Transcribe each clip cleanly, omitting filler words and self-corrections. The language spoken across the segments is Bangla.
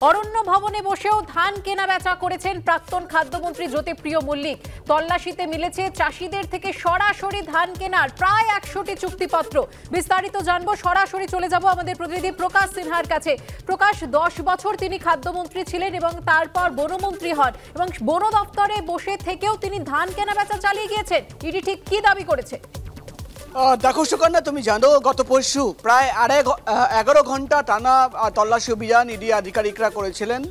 অরণ্য ভবনে বসেও ধান কেনাবেচা করেছেন প্রাক্তন খাদ্যমন্ত্রী জ্যোতিপ্রিয় মল্লিক। তল্লাশিতে মিলেছে চাষিদের থেকে সরাসরি ধান কেনার প্রায় 100টি চুক্তিপত্র। বিস্তারিত জানবো, সরাসরি চলে যাব আমাদের প্রতিনিধি প্রকাশ সিনহার কাছে। প্রকাশ, 10 বছর তিনি খাদ্যমন্ত্রী ছিলেন এবং তারপর বনমন্ত্রী হন এবং বন দপ্তরে বসে থেকেও তিনি ধান কেনাবেচা চালিয়ে গিয়েছেন। ইডি ঠিক কি দাবি করেছে? দেখো সুকন্যা, তুমি জানো গত পরশু প্রায় 11 ঘন্টা টানা তল্লাশি অভিযান ইডি আধিকারিকরা করেছিলেন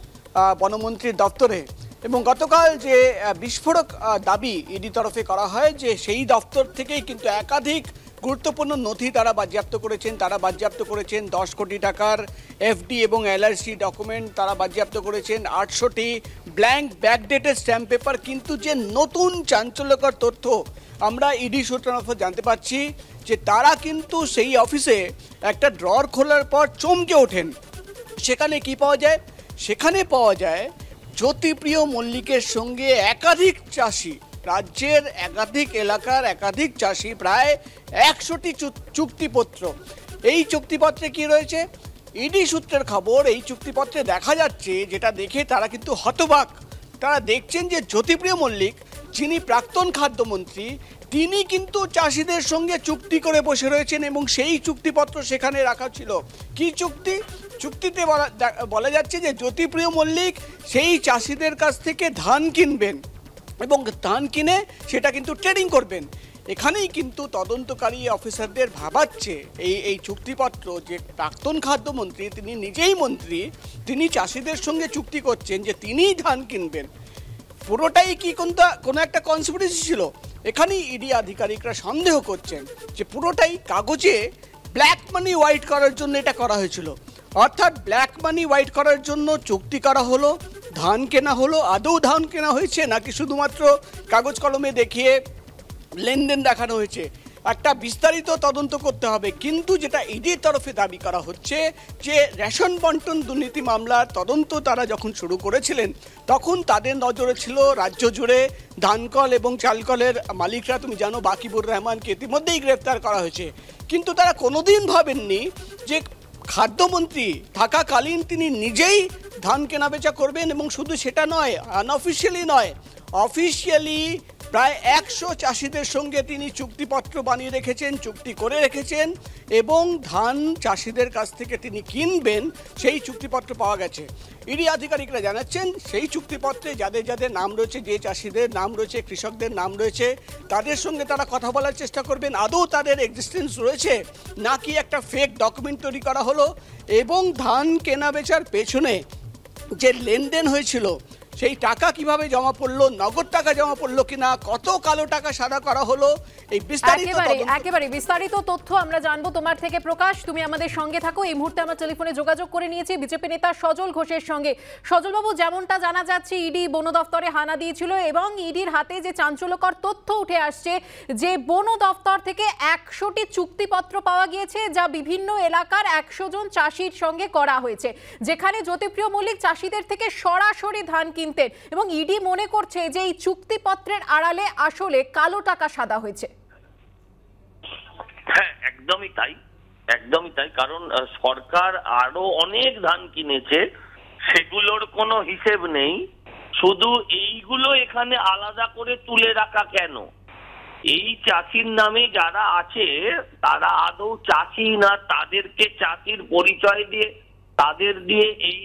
বনমন্ত্রীর দপ্তরে। এবং গতকাল যে বিস্ফোরক দাবি ইডি তরফে করা হয় যে সেই দপ্তর থেকেই কিন্তু একাধিক গুরুত্বপূর্ণ নথি তারা বাজেয়াপ্ত করেছেন। 10 কোটি টাকার এফডি এবং এলআরসি ডকুমেন্ট তারা বাজেয়াপ্ত করেছেন, 800টি ব্ল্যাঙ্ক ব্যাকডেটেড স্ট্যাম্প পেপার। কিন্তু যে নতুন চাঞ্চল্যকর তথ্য আমরা ইডি সূত্র মারফত জানতে পারছি যে তারা কিন্তু সেই অফিসে একটা ড্রয়ার খোলার পর চমকে ওঠেন। সেখানে কি পাওয়া যায়? সেখানে পাওয়া যায় জ্যোতিপ্রিয় মল্লিকের সঙ্গে একাধিক চাষি, রাজ্যের একাধিক এলাকার একাধিক চাষি, প্রায় 100টি চুক্তিপত্র। এই চুক্তিপত্রে কি রয়েছে? ইডি সূত্রের খবর, এই চুক্তিপত্রে দেখা যাচ্ছে, যেটা দেখে তারা কিন্তু হতবাক। তারা দেখছেন যে জ্যোতিপ্রিয় মল্লিক, যিনি প্রাক্তন খাদ্যমন্ত্রী, তিনি কিন্তু চাষিদের সঙ্গে চুক্তি করে বসে রয়েছেন এবং সেই চুক্তিপত্র সেখানে রাখা ছিল। কি চুক্তি? চুক্তিতে বলা যাচ্ছে যে জ্যোতিপ্রিয় মল্লিক সেই চাষিদের কাছ থেকে ধান কিনবেন এবং ধান কিনে সেটা কিন্তু ট্রেডিং করবেন। এখানেই কিন্তু তদন্তকারী অফিসারদের ভাবাচ্ছে এই চুক্তিপত্র যে প্রাক্তন খাদ্যমন্ত্রী, তিনি নিজেই মন্ত্রী, তিনি চাষিদের সঙ্গে চুক্তি করছেন যে তিনিই ধান কিনবেন। পুরোটাই কি কোনো একটা কনস্পিরেসি ছিল? এখানেই ইডি আধিকারিকরা সন্দেহ করছেন যে পুরোটাই কাগজে ব্ল্যাক মানি হোয়াইট করার জন্য এটা করা হয়েছিল। অর্থাৎ ব্ল্যাক মানি হোয়াইট করার জন্য চুক্তি করা হলো, ধান কেনা হলো। আদৌ ধান কেনা হয়েছে নাকি শুধুমাত্র কাগজ কলমে দেখিয়ে লেনদেন দেখানো হয়েছে? একটা বিস্তারিত তদন্ত করতে হবে। কিন্তু যেটা ইডির তরফে দাবি করা হচ্ছে যে রেশন বন্টন দুর্নীতি মামলার তদন্ত তারা যখন শুরু করেছিলেন তখন তাদের নজরে ছিল রাজ্য জুড়ে ধানকল এবং চালকলের মালিকরা। তুমি জানো বাকিবুর রহমানকে ইতিমধ্যেই গ্রেফতার করা হয়েছে। কিন্তু তারা কোনোদিন ভাবেননি যে খাদ্যমন্ত্রী থাকাকালীন তিনি নিজেই ধান কেনাবেচা করবেন। এবং শুধু সেটা নয়, আনঅফিসিয়ালি নয়, অফিসিয়ালি প্রায় 100 চাষিদের সঙ্গে তিনি চুক্তিপত্র বানিয়ে রেখেছেন, চুক্তি করে রেখেছেন এবং ধান চাষিদের কাছ থেকে তিনি কিনবেন সেই চুক্তিপত্র পাওয়া গেছে। ইডি আধিকারিকরা জানাচ্ছেন সেই চুক্তিপত্রে যাদের যাদের নাম রয়েছে, যে চাষিদের নাম রয়েছে, কৃষকদের নাম রয়েছে, তাদের সঙ্গে তারা কথা বলার চেষ্টা করবেন আদৌ তাদের এক্সিস্টেন্স রয়েছে নাকি একটা ফেক ডকুমেন্ট তৈরি করা হলো। এবং ধান কেনা বেচার পেছনে যে লেনদেন হয়েছিল সেই টাকা কিভাবে জমা পড়লো, নগদ টাকা জমা পড়লো কিনা, কত কালো টাকা সাদা করা হলো, এই একেবারে বিস্তারিত তথ্য আমরা জানবো তোমার থেকে। প্রকাশ, তুমি আমাদের সঙ্গে থাকো। এই মুহূর্তে আমরা টেলিফোনে যোগাযোগ করে নিয়েছি বিজেপি নেতা সজল ঘোষের সঙ্গে। সজলবাবু, যেমনটা জানা যাচ্ছে ইডি বন দপ্তরে হানা দিয়েছিল এবং ইডির হাতে যে চাঞ্চল্যকর তথ্য উঠে আসছে যে বন দপ্তর থেকে 100টি চুক্তিপত্র পাওয়া গিয়েছে যা বিভিন্ন এলাকার 100 জন চাষির সঙ্গে করা হয়েছে, যেখানে জ্যোতিপ্রিয় মল্লিক চাষিদের থেকে সরাসরি ধান কিনতেন এবং ইডি মনে করছে যে এই চুক্তিপত্রের আড়ালে আসলে কালো টাকা সাদা হয়েছে। হ্যাঁ, একদমই তাই। কারণ সরকার আরো অনেক ধান কিনেছে, সেগুলোর কোনো হিসেব নেই। শুধু এইগুলো এখানে আলাদা করে তুলে রাখা কেন? এই চাষির নামে যারা আছে তারা আদৌ চাষি না, তাদেরকে চাষির পরিচয় দিয়ে তাদের দিয়ে এই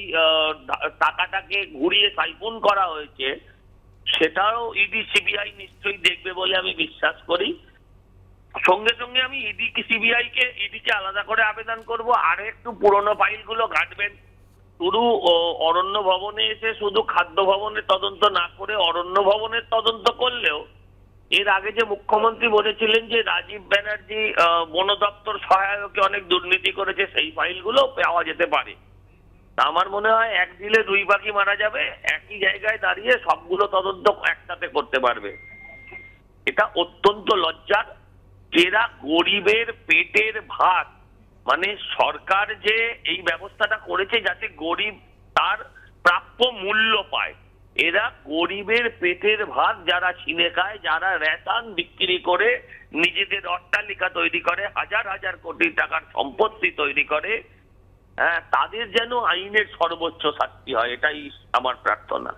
টাকাটাকে ঘুরিয়ে সাইফন করা হয়েছে, সেটাও ইডি সিবিআই নিশ্চয়ই দেখবে বলে আমি বিশ্বাস করি। সঙ্গে সঙ্গে আমি ইডিকে আলাদা করে আবেদন করব, আরো একটু পুরনো ফাইলগুলো ঘাটবেন। শুধু অরণ্য ভবনে এসে শুধু খাদ্য ভবনের তদন্ত না করে অরণ্য ভবনের তদন্ত করলেও, এর আগে যে মুখ্যমন্ত্রী বলেছিলেন যে রাজীব ব্যানার্জি বন দপ্তর সহায়কে অনেক দুর্নীতি করেছে, সেই ফাইলগুলো পাওয়া যেতে পারে। আমার মনে হয় এক ঢিলে দুই পাখি মারা যাবে, একই জায়গায় দাঁড়িয়ে সবগুলো তদন্ত একসাথে করতে পারবে। এটা অত্যন্ত লজ্জার। এরা গরিবের পেটের ভাত, মানে সরকার যে এই ব্যবস্থাটা করেছে যাতে গরিব তার প্রাপ্য মূল্য পায়, এরা গরিবের পেটের ভাত যারা ছিনে খায়, যারা রেশন বিক্রি করে নিজেদের অট্টালিকা তৈরি করে, হাজার হাজার কোটি টাকার সম্পত্তি তৈরি করে, তাদের যেন আইনের সর্বোচ্চ শাস্তি হয়, এটাই আমার প্রার্থনা।